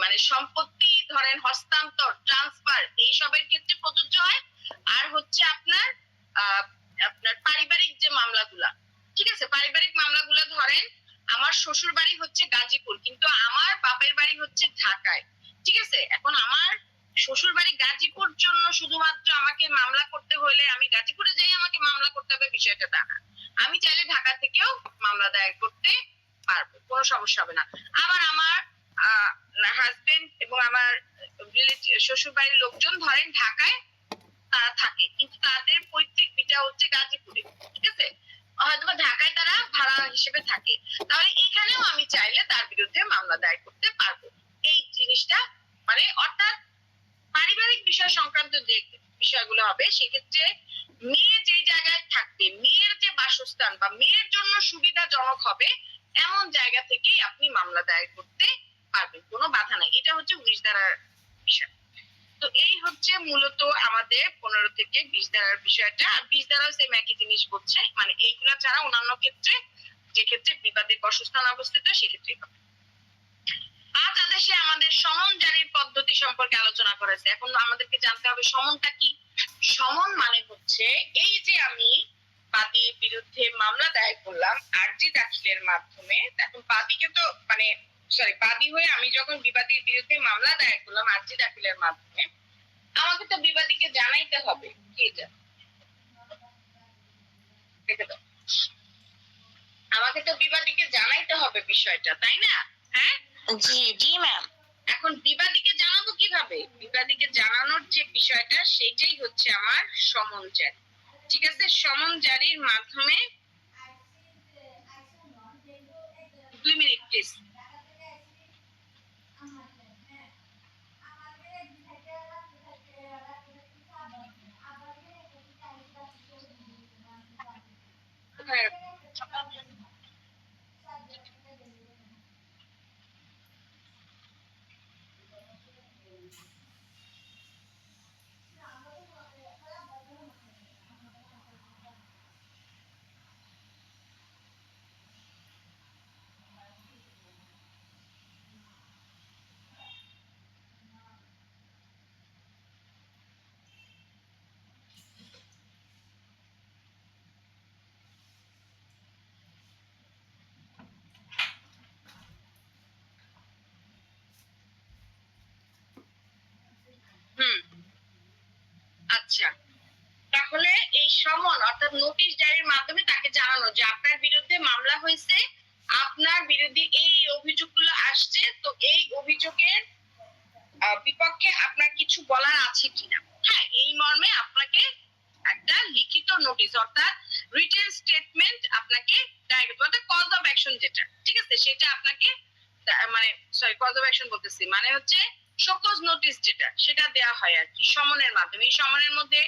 মানে সম্পত্তি ধরেন হস্তান্তর, ট্রান্সফার এইসবের ক্ষেত্রে প্রযোজ্য হয়, আর হচ্ছে আপনার আপনার পারিবারিক যে মামলাগুলা, ঠিক আছে, পারিবারিক মামলাগুলো ধরেন আমার শ্বশুর বাড়ি হচ্ছে গাজীপুর কিন্তু আমার বাপের বাড়ি হচ্ছে ঢাকায়, ঠিক আছে, এখন আমার শ্বশুর বাড়ি গাজীপুর জন্য শুধুমাত্র আমাকে মামলা করতে হলে আমি গাজীপুরে যাই আমাকে মামলা করতে হবে বিষয়টা তা না, আমি চাইলে ঢাকা থেকেও মামলা দায়ের করতে পারবো, কোনো সমস্যা হবে না। আবার আমার হাজবেন্ড এবং আমার শ্বশুর বাড়ির লোকজন ধরেন ঢাকায় তারা থাকে, কিন্তু তাদের পৈতৃক ভিটা হচ্ছে গাজীপুরে, ঠিক আছে, হয়তো ঢাকায় তারা ভাড়া হিসেবে থাকে, তাহলে এখানেও আমি চাইলে তার বিরুদ্ধে মামলা দায়ের করতে পারবো। এই জিনিসটা মানে অর্থাৎ পারিবারিক বিষয় সংক্রান্ত যে বিষয়গুলো হবে সেক্ষেত্রে মেয়ে যে জায়গায় থাকবে, মেয়ের যে বাসস্থান বা মেয়ের জন্য সুবিধাজনক হবে এমন জায়গা থেকেই আপনি মামলা দায়ের করতে পারবেন, কোনো বাধা নাই। এটা হচ্ছে 19 ধারার বিষয়। তো এই হচ্ছে মূলত আমাদের 15 থেকে 20 ধারার বিষয়টা। আর 20 ধারাও সেম একই জিনিস বলছে, মানে এইগুলা ছাড়া অন্যান্য ক্ষেত্রে যে ক্ষেত্রে বিবাদের বাসস্থান অবস্থিত সেক্ষেত্রে হবে। আজ আদেশে আমাদের সমন জারির পদ্ধতি সম্পর্কে আলোচনা করেছে, এখন আমাদেরকে জানতে হবে সমনটা কি। সমন মানে হচ্ছে এই যে আমি বাদীর বিরুদ্ধে মামলা দায়ের করলাম আরজি দাখিলের মাধ্যমে, এখন বাদীকে তো মানে বাদী হয়ে আমি যখন বিবাদীর বিরুদ্ধে মামলা দায়ের করলাম আরজি দাখিলের মাধ্যমে, আমাকে তো বিবাদীকে জানাইতে হবে কি এটা, আমাকে তো বিবাদীকে জানাইতে হবে বিষয়টা, তাই না? হ্যাঁ, জি জি ম্যাম। এখন বিবাদীকে জানাবো কিভাবে? বিবাদীকে জানানোর যে বিষয়টা সেটাই হচ্ছে আমার সমন জারি। ঠিক আছে, সমন জারির মাধ্যমে 2 মিনিট প্লিজ। হ্যাঁ, হুম, আচ্ছা। তাহলে এই সমন অর্থাৎ নোটিশ জারির মাধ্যমে তাকে জানানো যে আপনার বিরুদ্ধে মামলা হয়েছে, আপনার বিরুদ্ধে এই অভিযোগগুলো আসছে, তো এই অভিযোগের বিপক্ষে আপনার কিছু বলার আছে কিনা। হ্যাঁ, এই মর্মে আপনাকে একটা লিখিত নোটিশ অর্থাৎ রিটেন স্টেটমেন্ট আপনাকে অর্থাৎ কজ অফ অ্যাকশন যেটা, ঠিক আছে, সেটা আপনাকে মানে সরি কজ অফ অ্যাকশন বলতেছি মানে হচ্ছে শোকজ নোটিশ যেটা, সেটা দেওয়া হয় আর কি সমনের মাধ্যমে। এই সমনের মধ্যে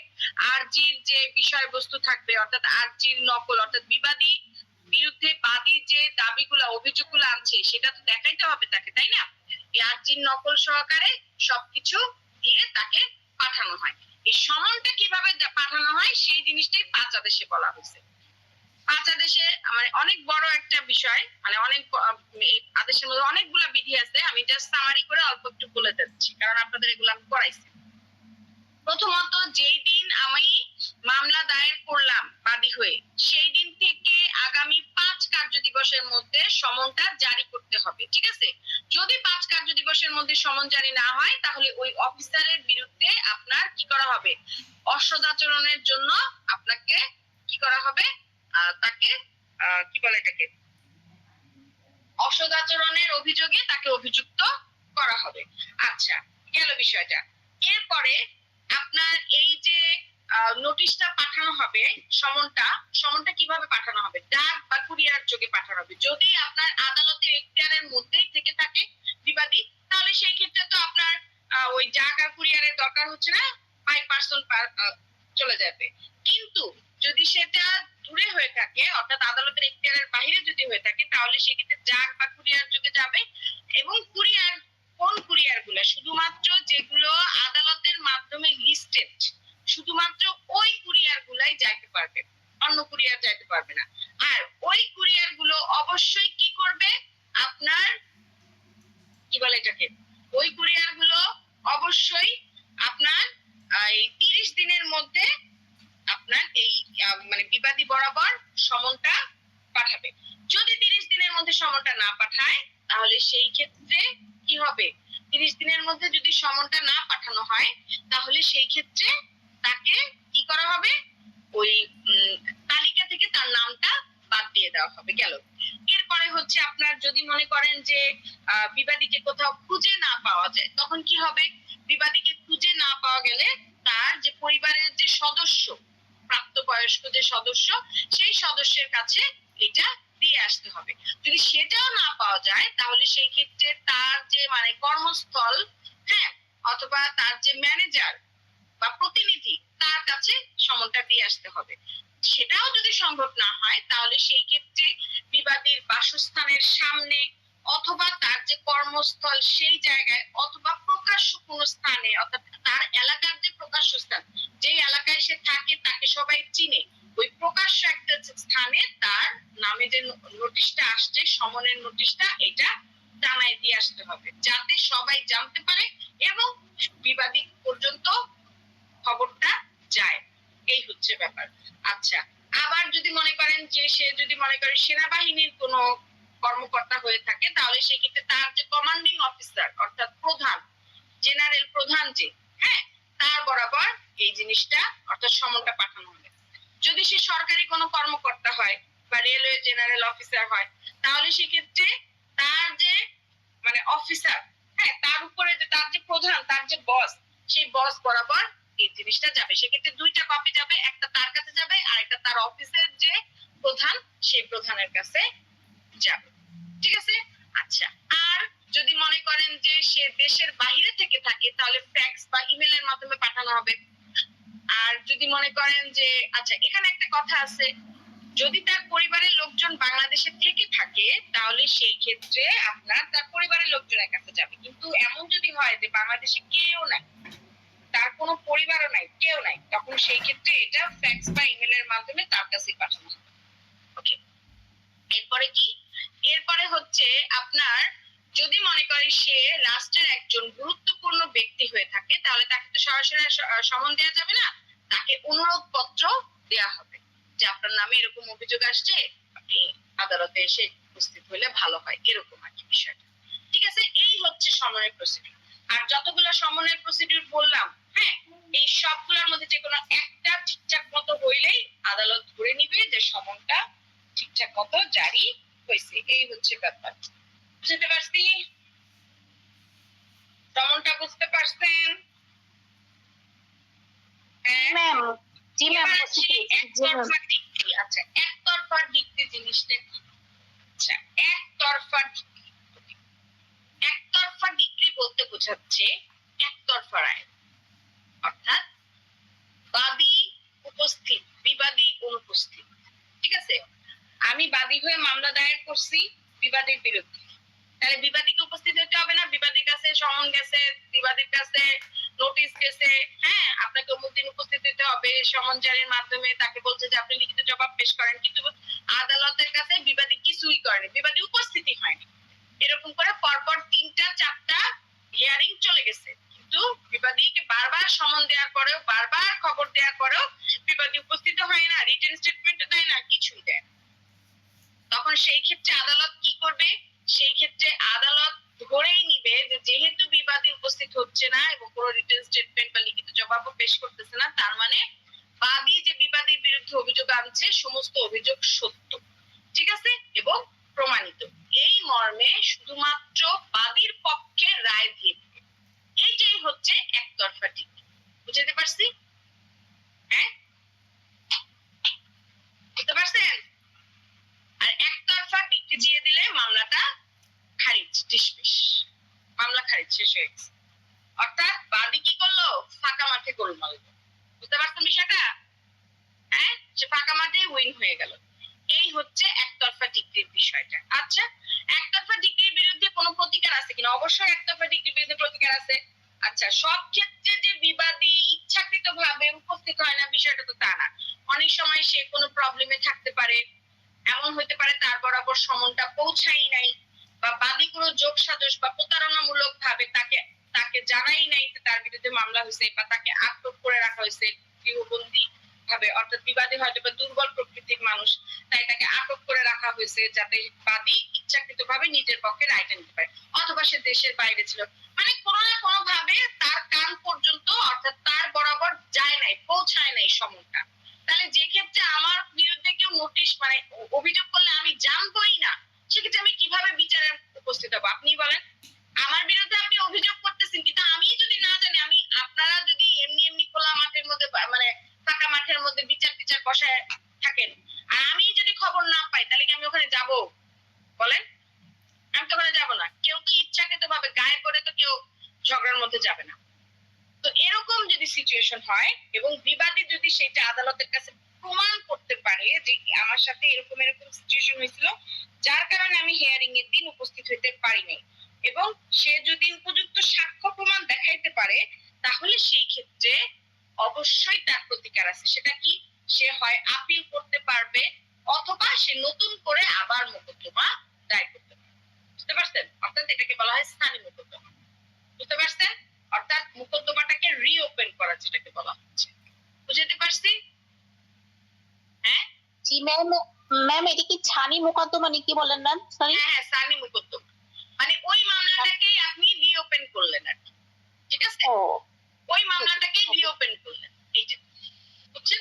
আরজির যে বিষয়বস্তু থাকবে অর্থাৎ আরজির নকল অর্থাৎ বিবাদী বিরুদ্ধে বাদী যে দাবিগুলো অভিযোগগুলো আনছে সেটা তো দেখাইতে হবে তাকে, তাই না? এই আরজির নকল সহকারে সবকিছু দিয়ে তাকে পাঠানো হয়। এই সমনটা কিভাবে পাঠানো হয় সেই জিনিসটাই 5 আদেশে বলা হয়েছে। 5 আদেশে মানে অনেক বড় একটা বিষয়, মানে অনেক এই আদেশের মধ্যে অনেকগুলা বিধি আছে, আমি জাস্ট সামারি করে অল্প একটু বলে দিচ্ছি কারণ আপনাদের এগুলো আমি পড়াইছি। প্রথমত, যেই দিন আমি মামলা দায়ের করলাম বাদী হয়ে সেই দিন থেকে আগামী 5 কার্য দিবসের মধ্যে সমনটা জারি করতে হবে, ঠিক আছে? যদি 5 কার্য দিবসের মধ্যে সমন জারি না হয় তাহলে ওই অফিসারের বিরুদ্ধে আপনার কি করা হবে? অসদাচরণের জন্য আপনাকে কি করা হবে? তাকে কি বলে এটাকে, অসদাচরণের অভিযোগে তাকে অভিযুক্ত করা হবে। আচ্ছা, গেল বিষয়টা। এরপরে আপনার এই যে নোটিশটা পাঠানো হবে, সমনটা কিভাবে পাঠানো হবে? ডাক বা কুরিয়ার যোগে পাঠানো হবে। যদি আপনার আদালতের এখতিয়ারের মধ্যেই থেকে থাকে বিবাদী, তাহলে সেই ক্ষেত্রে তো আপনার ওই ডাক আর কুরিয়ারের দরকার হচ্ছে না, বাই পার্সন চলে যাবে। কিন্তু যদি সেটা দূরে হয়ে থাকে অর্থাৎ আদালতের এখতিয়ারের বাইরে যদি হয়ে থাকে তাহলে সেক্ষেত্রে ডাক বা কুরিয়ার যোগে যাবে। এবং কুরিয়ার, কোন কুরিয়ার গুলো? শুধুমাত্র যেগুলো আদালতের মাধ্যমে লিস্টেড, শুধুমাত্র ওই কুরিয়ার গুলাই যাইতে পারবে, অন্য কুরিয়ার যাইতে পারবে না। আর ওই কুরিয়ার গুলো অবশ্যই কি করবে? আপনার কি বলে এটাকে, ওই কুরিয়ার গুলো অবশ্যই আপনার এই 30 দিনের মধ্যে আপনার এই মানে বিবাদী বরাবর সমনটা পাঠাবে। যদি 30 দিনের মধ্যে সমনটা না পাঠায় তাহলে সেই ক্ষেত্রে কি হবে? 30 দিনের মধ্যে যদি সমনটা না পাঠানো হয় তাহলে সেই ক্ষেত্রে তাকে কি করা হবে? ওই তালিকা থেকে তার নামটা বাদ দিয়ে দেওয়া হবে। গেল। এরপরে হচ্ছে আপনার যদি মনে করেন যে বিবাদীকে কোথাও খুঁজে না পাওয়া যায় তখন কি হবে? বিবাদীকে খুঁজে না পাওয়া গেলে তার যে পরিবারের যে সদস্য, প্রাপ্তবয়স্ক যে সদস্য, সেই সদস্যের কাছে এটা দিয়ে আসতে হবে। যদি সেটাও না পাওয়া যায় তাহলে সেই ক্ষেত্রে তার যে মানে কর্মস্থল, হ্যাঁ, অথবা তার যে ম্যানেজার বা প্রতিনিধি তার কাছে সমনটা দিয়ে আসতে হবে। সেটাও যদি সম্ভব না হয় তাহলে সেই ক্ষেত্রে বিবাদীর বাসস্থানের সামনে অথবা তার যে কর্মস্থল সেই জায়গায় অথবা প্রকাশ্য কোন স্থানে অর্থাৎ তার এলাকার যে প্রকাশ্য স্থান, যে এলাকায় সে থাকে তাকে সবাই চিনে, ওই প্রকাশ্য একটা স্থানে তার নামে যে নোটিশটা আসছে সমনের নোটিশটা এটা জানাই দিয়ে আসতে হবে যাতে সবাই জানতে পারে এবং বিবাদী পর্যন্ত খবরটা যায়। এই হচ্ছে ব্যাপার। আচ্ছা, আবার যদি মনে করেন যে সে যদি মনে করে সেনাবাহিনীর কোনো কর্মকর্তা হয়ে থাকে তাহলে সেক্ষেত্রে তার যে কমান্ডিং অফিসার অর্থাৎ প্রধান, জেনারেল প্রধান যে, হ্যাঁ, তার বরাবর এই জিনিসটা অর্থাৎ সমনটা পাঠানো হবে। যদি সে সরকারি কোনো কর্মকর্তা হয় বা রেলওয়ে জেনারেল অফিসার হয় তাহলে সেক্ষেত্রে তার যে মানে মানে অফিসার, হ্যাঁ, তার উপরে যে তার যে প্রধান, তার যে বস, সেই বস বরাবর এই জিনিসটা যাবে। সেক্ষেত্রে দুইটা কপি যাবে, একটা তার কাছে যাবে আর একটা তার অফিসের যে প্রধান, সেই প্রধানের কাছে যাবে। ঠিক আছে? আচ্ছা, আর যদি মনে করেন যে সে দেশের বাইরে থেকে থাকে তাহলে ফ্যাক্স বা ইমেলের মাধ্যমে পাঠানো হবে। আর যদি মনে করেন যে, আচ্ছা এখানে একটা কথা আছে, যদি তার পরিবারের লোকজন বাংলাদেশে থেকে থাকে তাহলে সেই ক্ষেত্রে আপনার তার পরিবারের লোকজনের কাছে যাবে। কিন্তু এমন যদি হয় যে বাংলাদেশে কেউ নাই, তার কোনো পরিবারও নাই, কেউ নাই, তখন সেই ক্ষেত্রে এটা ফ্যাক্স বা ইমেলের মাধ্যমে তার কাছে পাঠানো হবে। ওকে, এরপরে কি? এরপরে হচ্ছে আপনার যদি মনে করেন সে রাষ্ট্রের একজন গুরুত্বপূর্ণ ব্যক্তি হয়ে থাকে তাহলে তাকে তো সরাসরি সমন দেওয়া যাবে না, তাকে অনুরোধ পত্র দেওয়া হবে যে আপনার নামে এরকম অভিযোগ আসছে, আপনি আদালতে এসে উপস্থিত হলে ভালো হয়, এরকম আর কি বিষয়টা। ঠিক আছে, এই হচ্ছে সমনের প্রসিডিউর। আর যতগুলো সমনের প্রসিডিউর বললাম, হ্যাঁ, এই সবগুলোর মধ্যে যে কোনো একটা ঠিকঠাক মতো হইলেই আদালত ধরে নিবে যে সমনটা ঠিকঠাক মতো জারি হয়েছে। এই হচ্ছে ব্যাপার। বুঝতে পারছি? সমনটা বুঝতে পারছেন? হ্যাঁ ম্যাম। জি ম্যাম, এবার বুঝতে আসি পেরেছি। জি ম্যাম। একতরফা ডিক্রি। আচ্ছা, একতরফা ডিক্রি জিনিসটা কি? আচ্ছা, একতরফা ডিক্রি, একতরফা ডিক্রি বলতে বোঝাচ্ছে একতরফা রায়, অর্থাৎ বাদী উপস্থিত, বিবাদী অনুপস্থিত। ঠিক আছে, আমি বাদী হয়ে মামলা দায়ের করছি বিবাদীর বিরুদ্ধে, তাহলে বিবাদীকে উপস্থিত হতে হবে না? বিবাদীর কাছে সমন গেছে, বিবাদীর কাছে নোটিশ গেছে, হ্যাঁ, আপনাকে অমুক দিন উপস্থিত হতে হবে, সমন জারির মাধ্যমে তাকে বলছে যে আপনি লিখিত জবাব পেশ করেন, কিন্তু আদালতের কাছে বিবাদী কিছুই করেনি, বিবাদী উপস্থিতি হয়নি। এরকম করে পরপর 3টা 4টা হিয়ারিং চলে গেছে, কিন্তু বিবাদীকে বারবার সমন দেওয়ার পরেও, বারবার খবর দেওয়ার পরেও বিবাদী উপস্থিত হয় না, রিটেন স্টেটমেন্টও দেয় না, কিছুই দেয় না। তখন সেই ক্ষেত্রে আদালত কি করবে? সেই ক্ষেত্রে আদালত ধরেই নিবে যে যেহেতু বিবাদী উপস্থিত হচ্ছে না এবং কোনো রিটেন স্টেটমেন্ট বা লিখিত জবাবও পেশ করতেছে না, তার মানে বাদী যে বিবাদীর বিরুদ্ধে অভিযোগ আনছে সমস্ত অভিযোগ সত্য, ঠিক আছে, এবং প্রমাণিত। এই মর্মে শুধুমাত্র বাদীর পক্ষে রায় দিয়ে দিবে। এইটাই হচ্ছে একতরফা ডিক্রি। বুঝতে পারছি? হ্যাঁ, বুঝতে পারছেন? আর একতরফা ডিক্রি দিয়ে দিলে মামলাটা খারিজ, ডিসমিস, মামলা খারিজ, শেষ হয়ে গেছে। অর্থাৎ বাদী কি করলো? ফাঁকা মাঠে গোল মারলো। বুঝতে পারছেন বিষয়টা? হ্যাঁ, সে ফাঁকা মাঠে উইন হয়ে গেল। এই হচ্ছে একতরফা ডিক্রির বিষয়টা। আচ্ছা, একতরফা ডিক্রির বিরুদ্ধে কোনো প্রতিকার আছে কিনা? অবশ্যই একতরফা ডিক্রির বিরুদ্ধে প্রতিকার আছে। আচ্ছা, সব ক্ষেত্রে যে বিবাদী ইচ্ছাকৃত ভাবে উপস্থিত হয় না বিষয়টা তো তা না। অনেক সময় সে কোনো প্রবলেমে থাকতে পারে, এমন হতে পারে তার বরাবর সমনটা পৌঁছাই নাই, বা বাদী কোনো যোগ সাজস বা প্রতারণামূলক ভাবে তাকে তাকে জানাই নাই যে তার বিরুদ্ধে মামলা হয়েছে, বা তাকে আটক করে রাখা হয়েছে গৃহবন্দী ভাবে, অর্থাৎ বিবাদী হয়তো বা দুর্বল প্রকৃতির মানুষ, তাই তাকে আটক করে রাখা হয়েছে যাতে বাদী ইচ্ছাকৃত ভাবে নিজের পক্ষে রায়টা নিতে পারে, অথবা সে দেশের বাইরে ছিল, মানে কোনো না কোনো ভাবে তার কান পর্যন্ত, অর্থাৎ তার বরাবর যায় নাই, পৌঁছায় নাই সমনটা। তাহলে যে ক্ষেত্রে আমার বিরুদ্ধে কেউ নোটিশ মানে অভিযোগ করলে আমি জানবোই না, সেক্ষেত্রে আমি কিভাবে বিচারে উপস্থিত হবো? আপনি বলেন। আমার বিরুদ্ধে আপনি অভিযোগ করতেছেন কিন্তু আমি যদি না জানি, আমি আপনারা যদি এমনি এমনি খোলা মাঠের মধ্যে মানে ফাঁকা মাঠের মধ্যে বিচার টিচার বসায় থাকেন, আর আমি যদি খবর না পাই তাহলে কি আমি ওখানে যাব? বলেন, আমি তো ওখানে যাবো না। কেউ তো ইচ্ছাকৃত ভাবে গায়ে পড়ে তো কেউ ঝগড়ার মধ্যে যাবে না। তো এরকম যদি সিচুয়েশন হয় এবং বিবাদী যদি সেটা আদালতের কাছে প্রমাণ করতে পারে যে আমার সাথে এরকম এরকম সিচুয়েশন হয়েছিল যার কারণে আমি হিয়ারিং এর দিন উপস্থিত হতে পারিনি, এবং সে যদি উপযুক্ত সাক্ষ্য প্রমাণ দেখাইতে পারে, তাহলে সেই ক্ষেত্রে অবশ্যই তার প্রতিকার আছে। সেটা কি? সে হয় আপিল করতে পারবে, অথবা সে নতুন করে আবার মোকদ্দমা দায়ের করতে পারবে। বুঝতে পারছেন? অর্থাৎ এটাকে বলা হয় স্থায়ী মোকদ্দমা। বুঝতে পারছেন? অর্থাৎ মোকদ্দমাটাকে রিওপেন করা, যেটাকে বলা হচ্ছে। বুঝতে পারছি? হ্যাঁ, জি ম্যাম। ম্যাম, এটা কি ছানি মোকদ্দমা নাকি বলেন ম্যাম? সরি। হ্যাঁ হ্যাঁ, সানি মোকদ্দমা, মানে ওই মামলাটাকেই আপনি রিওপেন করলেন আর কি। ঠিক আছে, ও, ওই মামলাটাকে রিওপেন করলেন, এইটা। বুঝছেন?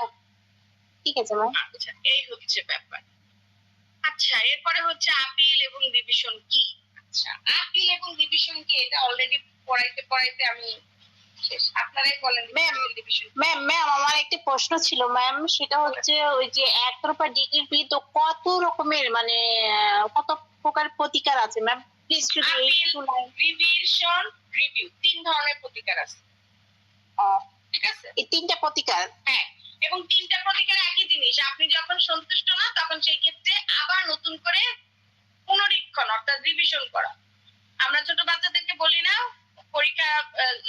ঠিক আছে ম্যাম। আচ্ছা, এই হচ্ছে ব্যাপার। আচ্ছা, এরপরে হচ্ছে আপিল এবং রিভিশন কি। আচ্ছা, আপিল এবং রিভিশন কি এটা অলরেডি পড়াইতে পড়াইতে আমি শেষ। আপনারাই বলেন ম্যাম রিভিশন। ম্যাম আমার একটা প্রশ্ন ছিল ম্যাম, সেটা হচ্ছে ওই যে একতরফা ডিগ্রি তো কত রকমের মানে কত প্রকার প্রতিকার আছে ম্যাম, প্লিজ যদি আপিল, একটু রিভিশন, রিভিউ 3 ধরনের প্রতিকার আছে। ঠিক আছে? এই 3টা প্রতিকার। হ্যাঁ, এবং 3টা প্রতিকার একই জিনিস। আপনি যখন সন্তুষ্ট না তখন সেই ক্ষেত্রে আবার নতুন করে পুনরীক্ষণ অর্থাৎ রিভিশন করা। আমরা ছোট বাচ্চাদেরকে বলি না পরীক্ষা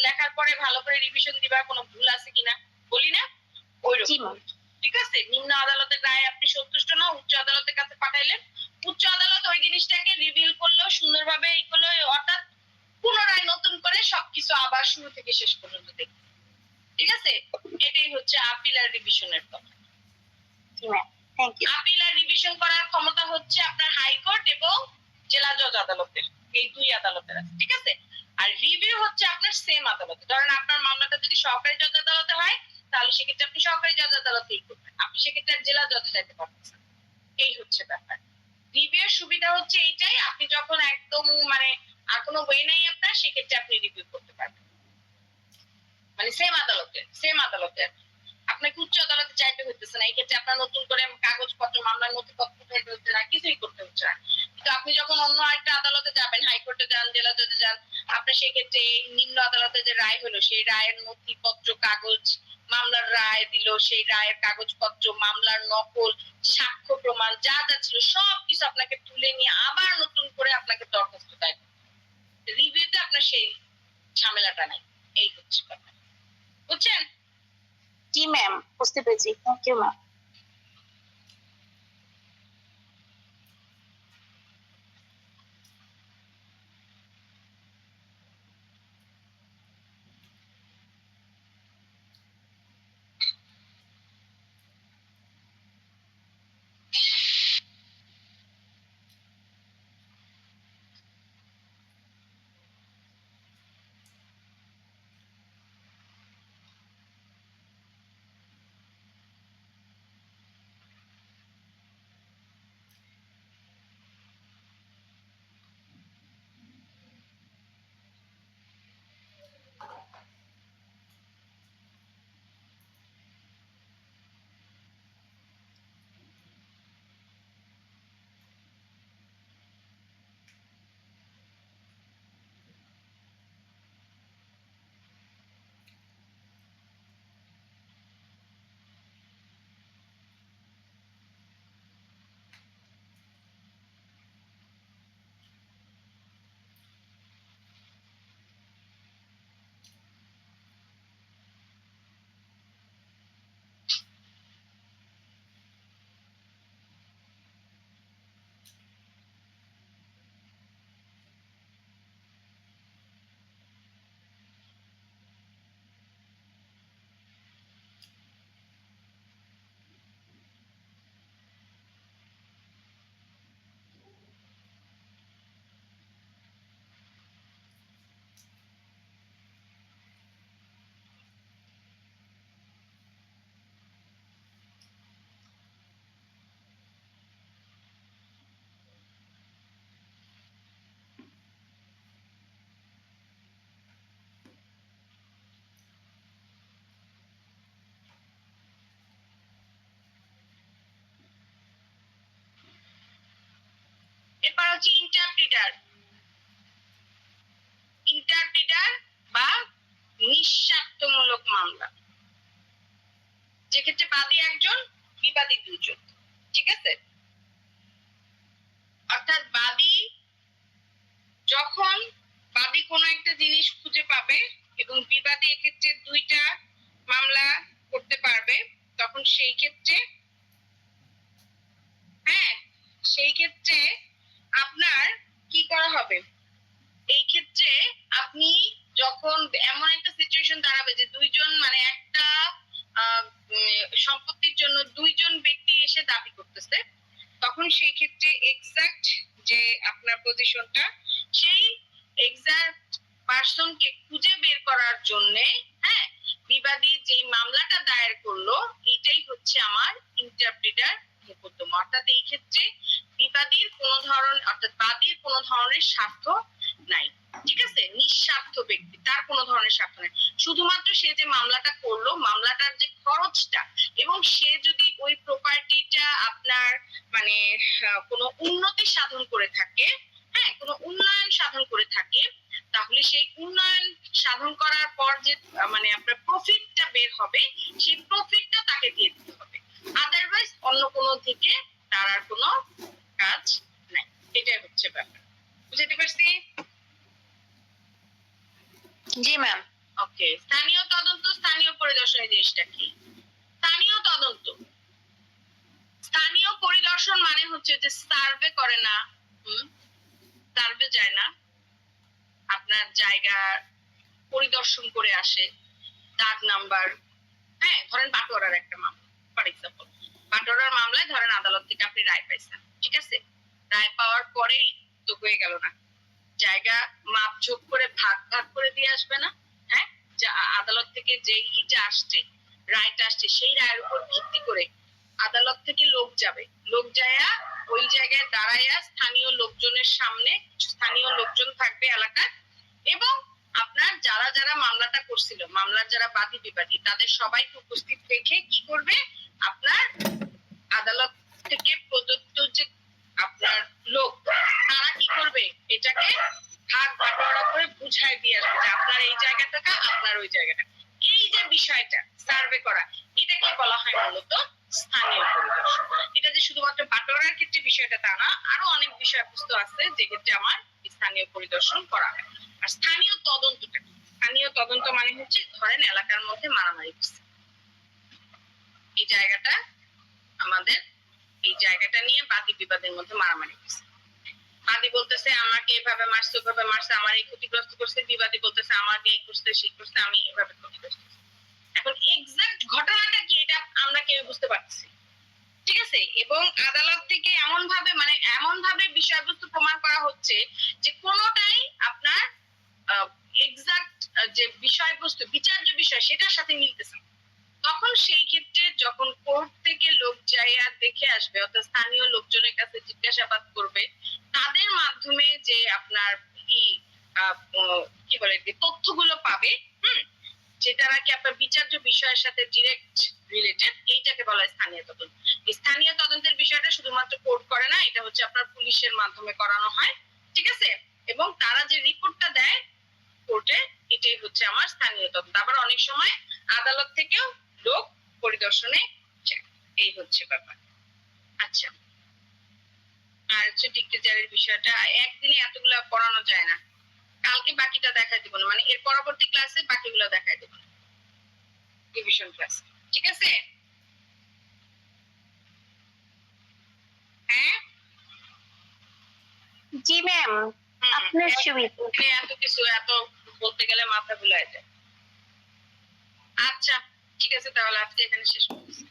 লেখার পরে ভালো করে রিভিশন দিবা, কোনো ভুল আছে কিনা, বলি না? জি ওইরকম। ম্যাম। ঠিক আছে? নিম্ন আদালতের রায়ে আপনি সন্তুষ্ট না, উচ্চ আদালতের কাছে পাঠাইলেন। উচ্চ আদালত ওই জিনিসটাকে রিভিল করলো, সুন্দরভাবে ই করলো, অর্থাৎ পুনরায় নতুন করে সবকিছু আবার শুরু থেকে শেষ পর্যন্ত দেখবে। ঠিক আছে? এটাই হচ্ছে আপিল আর রিভিশনের কথা। জি ম্যাম, থ্যাংক ইউ। আপিল আর রিভিশন করার ক্ষমতা হচ্ছে আপনার হাইকোর্ট এবং জেলা জজ আদালতের, এই 2 আদালতের আছে। ঠিক আছে? আর রিভিউ হচ্ছে আপনার সেম আদালতে। ধরেন আপনার মামলাটা যদি সরকারি জজ আদালতে হয় তাহলে সেক্ষেত্রে আপনি সরকারি জজ আদালতেই করবেন, আপনি সেক্ষেত্রে জেলা জজে যাইতে পারতেছেন। এই হচ্ছে ব্যাপার। রিভিউর সুবিধা হচ্ছে এইটাই, আপনি যখন একদম মানে আর কোনো ওয়ে নাই আপনার, সেক্ষেত্রে আপনি রিভিউ করতে পারবেন, মানে সেম আদালতে আপনাকে উচ্চ আদালতে চাইতে হইতেছে না। এই ক্ষেত্রে আপনার নতুন করে কাগজপত্র, মামলার নথিপত্র চাইতে হচ্ছে না, কিছুই করতে হচ্ছে না। কিন্তু আপনি যখন অন্য একটা আদালতে যাবেন, হাইকোর্টে যান, জেলা জজে যান, আপনার সেক্ষেত্রে এই নিম্ন আদালতে যে রায় হলো সেই রায়ের নথিপত্র, কাগজ, মামলার রায় দিল সেই রায়ের কাগজপত্র, মামলার নকল, সাক্ষ্য প্রমাণ যা যা ছিল সবকিছু আপনাকে তুলে নিয়ে আবার নতুন করে আপনাকে দরখাস্ত দেয়। রিভিউতে আপনার সেই ঝামেলাটা নাই। এই হচ্ছে ব্যাপার, বুঝছেন? জি ম্যাম, বুঝতে পেরেছি, থ্যাংক ইউ ম্যাম। এরপর হচ্ছে ইন্টারপ্রিটার। ইন্টারপ্রিটার বা নিঃস্বার্থমূলক মামলা, যেক্ষেত্রে বাদী একজন, বিবাদী দুজন। ঠিক আছে? অর্থাৎ বাদী কোনো একটা জিনিস খুঁজে পাবে এবং বিবাদী এক্ষেত্রে 2টা মামলা করতে পারবে, তখন সেই ক্ষেত্রে আপনার কি করা হবে? এই ক্ষেত্রে আপনি যখন এমন একটা সিচুয়েশন দাঁড়াবে যে 2জন মানে একটা সম্পত্তির জন্য 2জন ব্যক্তি এসে দাবি করতেছে, তখন সেই ক্ষেত্রে এক্সাক্ট যে আপনার পজিশনটা, সেই এক্সাক্ট পার্সনকে খুঁজে বের করার জন্য, হ্যাঁ, বিবাদী যে মামলাটা দায়ের করলো এটাই হচ্ছে আমার ইন্টারপ্রিটার মোকদ্দমা। অর্থাৎ এই ক্ষেত্রে বিবাদীর কোনো ধরন অর্থাৎ বাদীর কোনো ধরনের স্বার্থ নাই, ঠিক আছে? নিঃস্বার্থ ব্যক্তি, তার কোনো ধরনের স্বার্থ নাই। শুধুমাত্র সে যে মামলাটা করলো, মামলাটার যে খরচটা, এবং সে যদি ওই প্রপার্টিটা আপনার মানে কোনো উন্নতি সাধন করে থাকে, হ্যাঁ, কোনো উন্নয়ন সাধন করে থাকে, তাহলে সেই উন্নয়ন সাধন করার পর যে মানে আপনার প্রফিটটা বের হবে, সেই প্রফিটটা তাকে দিয়ে দিতে হবে। আদারওয়াইজ অন্য কোনো দিকে তার আর কোনো কাজ নাই। এটাই হচ্ছে ব্যাপার, বুঝতে পারছি? জি ম্যাম। ওকে, স্থানীয় তদন্ত, স্থানীয় পরিদর্শনের জিনিসটা কি? স্থানীয় তদন্ত, স্থানীয় পরিদর্শন মানে হচ্ছে যে সার্ভে করে না, সার্ভে যায় না, আপনার জায়গা পরিদর্শন করে আসে, দাগ নাম্বার, হ্যাঁ, ধরেন বাটোয়ারার একটা মামলা ফর এক্সাম্পল, বাটোয়ারার মামলায় ধরেন আদালত থেকে আপনি রায় পাইছেন, ঠিক আছে? রায় পাওয়ার পরেই তো হয়ে গেল না, জায়গা মাপঝোপ করে ভাগ ভাগ করে দিয়ে আসবে না, হ্যাঁ? যা আদালত থেকে যে ইটা আসছে, রায়টা আসছে, সেই রায়ের উপর ভিত্তি করে আদালত থেকে লোক যাবে, লোক যায়া ওই জায়গায় দাঁড়াইয়া স্থানীয় লোকজনের সামনে, স্থানীয় লোকজন থাকবে এলাকার, এবং আপনার যারা যারা মামলাটা করছিল, মামলার যারা বাদী বিবাদী, তাদের সবাইকে উপস্থিত রেখে কি করবে, আপনার আদালত থেকে প্রদত্ত যে আপনার লোক, তারা কি করবে, এটাকে ভাগ বাটোয়ারা করে বুঝাই দিয়ে আসবে যে আপনার এই জায়গাটা, আপনার ওই জায়গাটা। এই যে বিষয়টা সার্ভে করা, এটাকে বলা হয় মূলত স্থানীয় পরিদর্শন। এটা যে শুধুমাত্র বাটোয়ারার ক্ষেত্রে বিষয়টা তা না, আরো অনেক বিষয়বস্তু আছে যে ক্ষেত্রে আমার স্থানীয় পরিদর্শন করা হয়। আর স্থানীয় তদন্তটা, স্থানীয় তদন্ত মানে হচ্ছে ধরেন এলাকার মধ্যে মারামারি হচ্ছে, এই জায়গাটা আমাদের, এই জায়গাটা নিয়ে বাদী বিবাদের মধ্যে মারামারি হচ্ছে, বাদী বলতেছে আমাকে এভাবে মারছে, ওভাবে মারছে, আমার এই ক্ষতিগ্রস্ত করছে, বিবাদী বলতেছে আমাকে এই করছে, সেই করছে, আমি এভাবে ক্ষতিগ্রস্ত। এখন এক্সাক্ট ঘটনাটা কি এটা আমরা কেউ বুঝতে পারছি, ঠিক আছে? এবং আদালত থেকে এমন ভাবে মানে এমন ভাবে বিষয়বস্তু প্রমাণ করা হচ্ছে যে কোনোটাই আপনার এক্সাক্ট যে বিষয়বস্তু, বিচার্য বিষয়, সেটার সাথে মিলতেছে। তখন সেই ক্ষেত্রে যখন কোর্ট থেকে লোক যাইয়া দেখে আসবে, অর্থাৎ স্থানীয় লোকজনের কাছে জিজ্ঞাসাবাদ করবে, তাদের মাধ্যমে যে আপনার কি বলে তথ্যগুলো পাবে, যেটা নাকি আপনার বিচার্য বিষয়ের সাথে ডিরেক্ট রিলেটেড, এইটাকে বলা হয় স্থানীয় তদন্ত। স্থানীয় তদন্তের বিষয়টা শুধুমাত্র কোর্ট করে না, এটা হচ্ছে আপনার পুলিশের মাধ্যমে করানো হয়, ঠিক আছে? এবং তারা যে রিপোর্টটা দেয় কোর্টে, এটাই হচ্ছে আমার স্থানীয় তদন্ত। আবার অনেক সময় আদালত থেকেও লোক পরিদর্শনে যায়, এই হচ্ছে ব্যাপার। আচ্ছা, আর হচ্ছে ডিক্টেজারের বিষয়টা একদিনে এতগুলা পড়ানো যায় না, কালকে বাকিটা দেখাই দিব না, মানে এর পরবর্তী ক্লাসে বাকিগুলো দেখাই দিব, রিভিশন ক্লাস, ঠিক আছে? হ্যাঁ জি ম্যাম, আপনার সুবিধা। এত কিছু এত বলতে গেলে মাথা ভুলে যায়। আচ্ছা ঠিক আছে, তাহলে আজকে এখানে শেষ করছি।